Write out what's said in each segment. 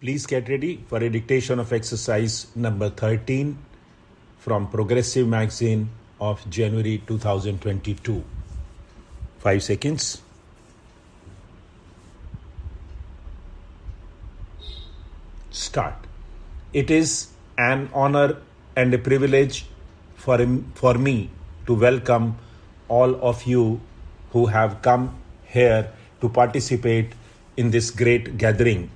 Please get ready for a dictation of exercise number 13 from Progressive Magazine of January 2022. 5 seconds. Start. It is an honor and a privilege for me to welcome all of you who have come here to participate in this great gathering.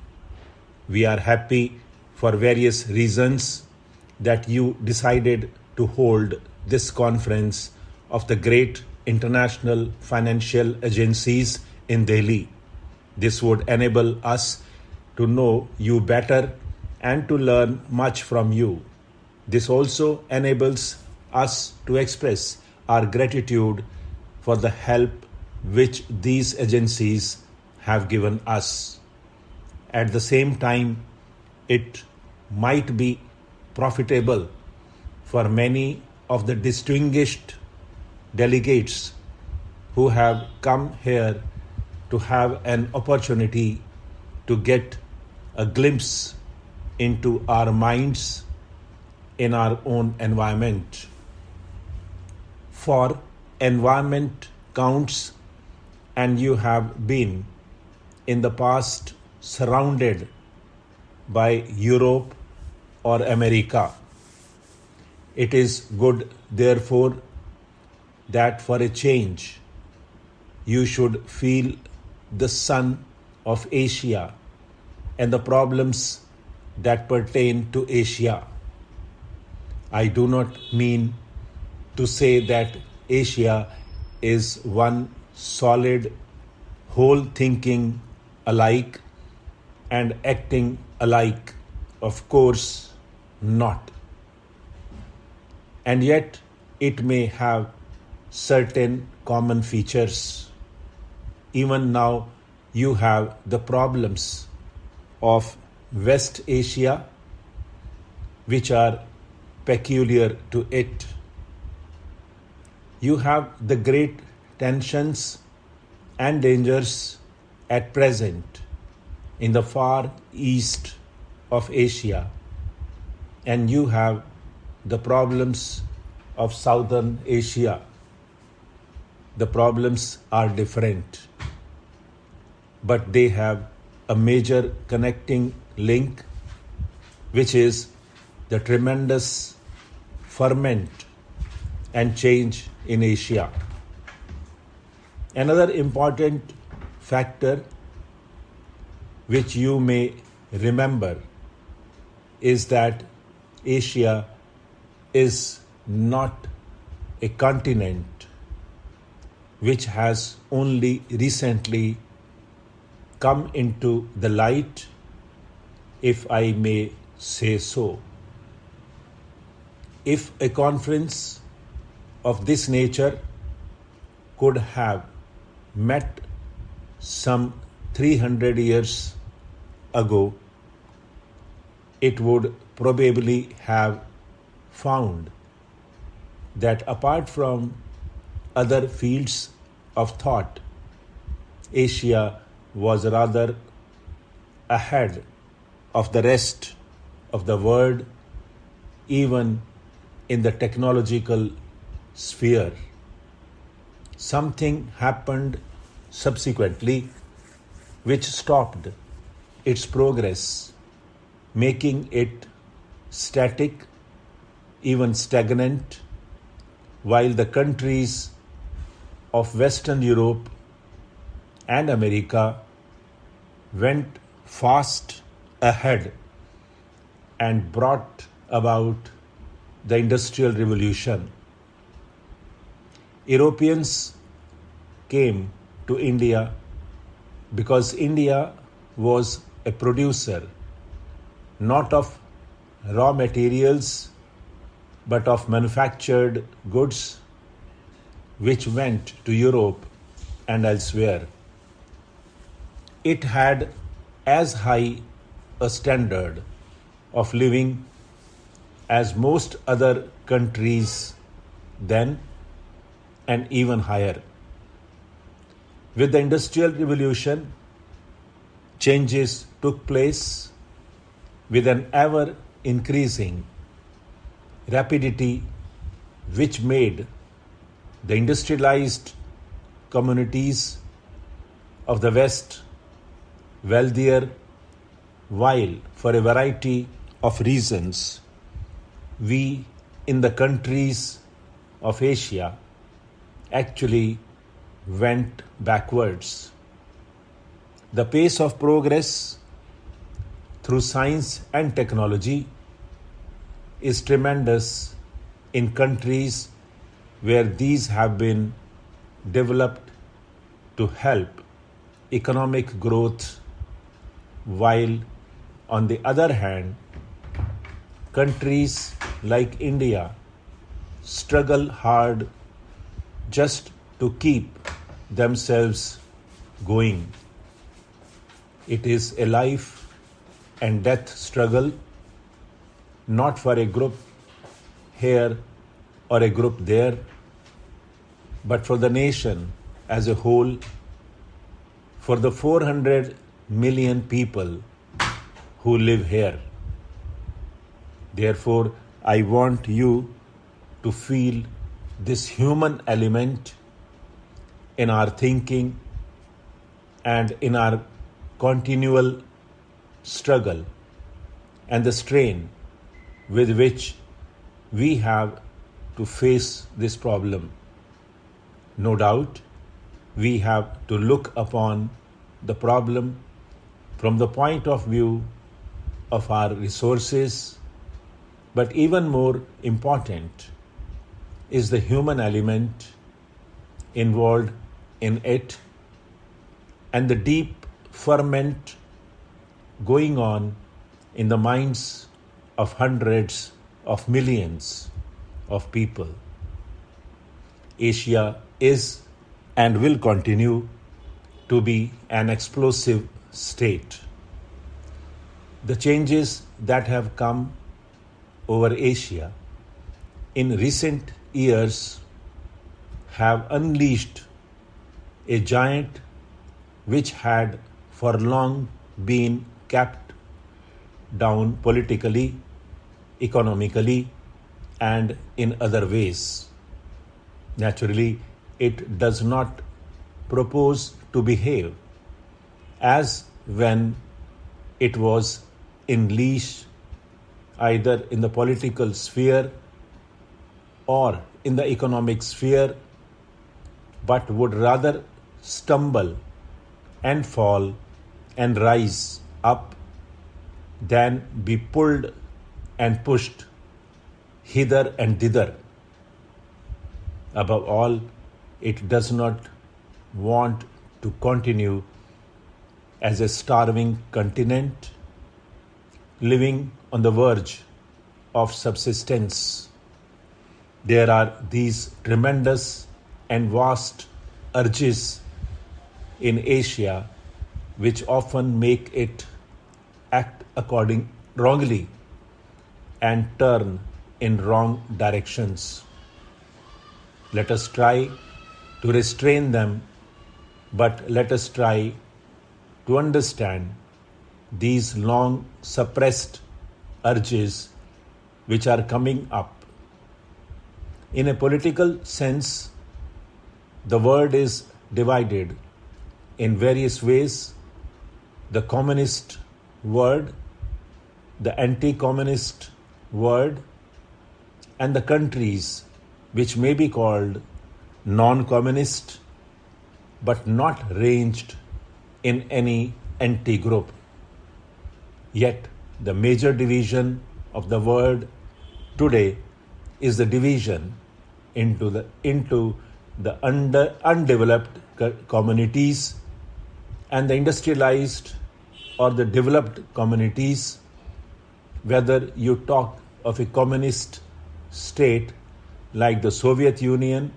We are happy for various reasons that you decided to hold this conference of the great international financial agencies in Delhi. This would enable us to know you better and to learn much from you. This also enables us to express our gratitude for the help which these agencies have given us. At the same time, it might be profitable for many of the distinguished delegates who have come here to have an opportunity to get a glimpse into our minds in our own environment. For environment counts, and you have been in the past surrounded by Europe or America. It is good, therefore, that for a change you should feel the sun of Asia and the problems that pertain to Asia. I do not mean to say that Asia is one solid whole, thinking alike and acting alike. Of course not. And yet it may have certain common features. Even now you have the problems of West Asia, which are peculiar to it. You have the great tensions and dangers at present in the far east of Asia, and you have the problems of Southern Asia. The problems are different, but they have a major connecting link, which is the tremendous ferment and change in Asia. Another important factor which you may remember is that Asia is not a continent which has only recently come into the light, if I may say so. If a conference of this nature could have met some 300 years ago, it would probably have found that apart from other fields of thought, Asia was rather ahead of the rest of the world, even in the technological sphere. Something happened subsequently which stopped its progress, making it static, even stagnant, while the countries of Western Europe and America went fast ahead and brought about the Industrial Revolution. Europeans came to India because India was a producer not of raw materials but of manufactured goods which went to Europe and elsewhere. It had as high a standard of living as most other countries then, and even higher. With the Industrial Revolution, changes took place with an ever increasing rapidity, which made the industrialized communities of the West wealthier, while for a variety of reasons we in the countries of Asia actually went backwards. The pace of progress through science and technology is tremendous in countries where these have been developed to help economic growth, while on the other hand, countries like India struggle hard just to keep themselves going. It is a life and death struggle, not for a group here or a group there, but for the nation as a whole, for the 400 million people who live here. Therefore, I want you to feel this human element in our thinking and in our continual struggle and the strain with which we have to face this problem. No doubt, we have to look upon the problem from the point of view of our resources, but even more important is the human element involved in it and the deep ferment going on in the minds of hundreds of millions of people. Asia is and will continue to be an explosive state. The changes that have come over Asia in recent years have unleashed a giant which had for long been kept down politically, economically, and in other ways. Naturally, it does not propose to behave as when it was in leash either in the political sphere or in the economic sphere, but would rather stumble and fall and rise up than be pulled and pushed hither and thither. Above all, it does not want to continue as a starving continent, living on the verge of subsistence. There are these tremendous and vast urges in Asia which often make it act wrongly and turn in wrong directions. Let us try to restrain them, but let us try to understand these long suppressed urges which are coming up. In a political sense, the world is divided in various ways: the communist world, the anti-communist world, and the countries which may be called non-communist but not ranged in any anti-group. Yet the major division of the world today is the division into the undeveloped communities and the industrialized or the developed communities. Whether you talk of a communist state like the Soviet Union,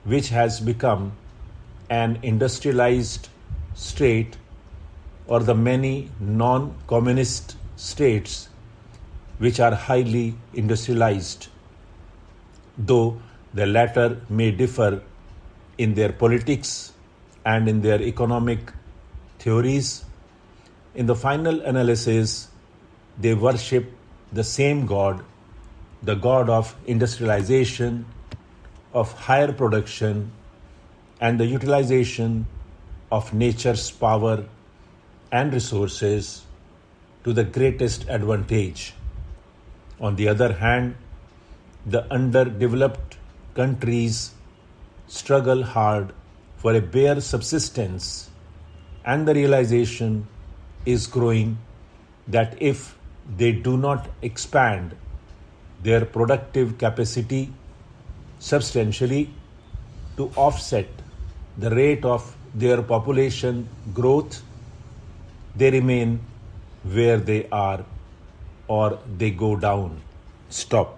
which has become an industrialized state, or the many non-communist states which are highly industrialized, though the latter may differ in their politics and in their economic theories, in the final analysis, they worship the same God, the God of industrialization, of higher production, and the utilization of nature's power and resources to the greatest advantage. On the other hand, the underdeveloped countries struggle hard for a bare subsistence, and the realization is growing that if they do not expand their productive capacity substantially to offset the rate of their population growth, they remain where they are or they go down. Stop.